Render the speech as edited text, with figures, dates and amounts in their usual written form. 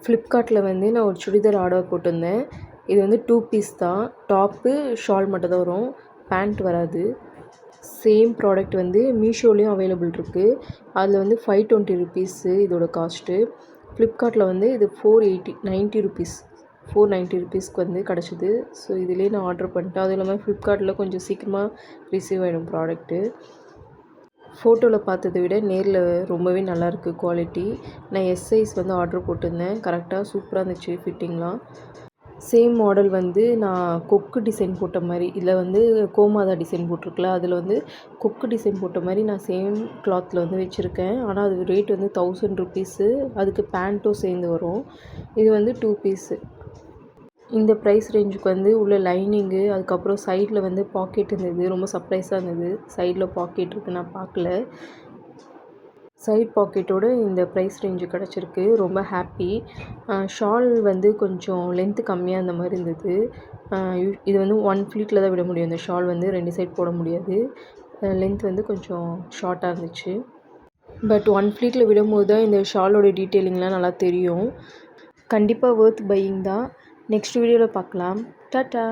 ஃப்ளிப்கார்ட்டில் வந்து நான் ஒரு சுடிதார் ஆர்டர் போட்டிருந்தேன். இது வந்து 2 பீஸ் தான். டாப்பு, ஷால் மட்டும் தான் வரும். பேண்ட் வராது. சேம் ப்ராடக்ட் வந்து மீஷோலேயும் அவைலபிள் இருக்குது. அதில் வந்து 520 ருபீஸு இதோட காஸ்ட்டு. ஃப்ளிப்கார்ட்டில் வந்து இது 490 ருபீஸ் 490 ருபீஸ்க்கு வந்து கிடச்சிது. ஸோ இதிலே நான் ஆர்டர் பண்ணிட்டேன். அதுவும் இல்லாமல் ஃப்ளிப்கார்ட்டில் கொஞ்சம் சீக்கிரமாக ரிசீவ் ஆகிடும் ப்ராடக்ட்டு. ஃபோட்டோவில் பார்த்ததை விட நேரில் ரொம்பவே நல்லாயிருக்கு குவாலிட்டி. நான் எஸ் சைஸ் வந்து ஆர்டர் போட்டிருந்தேன். கரெக்டாக சூப்பராக இருந்துச்சு ஃபிட்டிங்லாம். சேம் மாடல் வந்து நான் கொக்கு டிசைன் போட்ட மாதிரி, இதில் வந்து கோமாதா டிசைன் போட்டிருக்குல, அதில் வந்து கொக்கு டிசைன் போட்ட மாதிரி நான் சேம் கிளாத்தில் வந்து வச்சுருக்கேன். ஆனால் அது ரேட் வந்து 1000 ருபீஸு. அதுக்கு பேண்ட்டும் சேர்ந்து வரும். இது வந்து 2 பீஸு. இந்த ப்ரைஸ் ரேஞ்சுக்கு வந்து உள்ள லைனிங்கு, அதுக்கப்புறம் சைடில் வந்து பாக்கெட் இருந்தது. ரொம்ப சர்ப்ரைஸாக இருந்தது. சைடில் பாக்கெட் இருக்குது, நான் பார்க்கல. சைட் பாக்கெட்டோடு இந்த ப்ரைஸ் ரேஞ்சு கிடச்சிருக்கு. ரொம்ப ஹாப்பி. ஷால் வந்து கொஞ்சம் லென்த்து கம்மியாக இருந்த மாதிரி இருந்தது. இது வந்து 1 ஃப்ளீட்டில் தான் விட முடியும். இந்த ஷால் வந்து 2 சைட் போட முடியாது. லென்த் வந்து கொஞ்சம் ஷார்ட்டாக இருந்துச்சு. பட் 1 ஃப்ளீட்டில் விடும்போது தான் இந்த ஷாலோட டீட்டெயிலிங்லாம் நல்லா தெரியும். கண்டிப்பாக வொர்த் பையிங் தான். நெக்ஸ்ட் வீடியோவில் பார்க்கலாம். டாட்டா.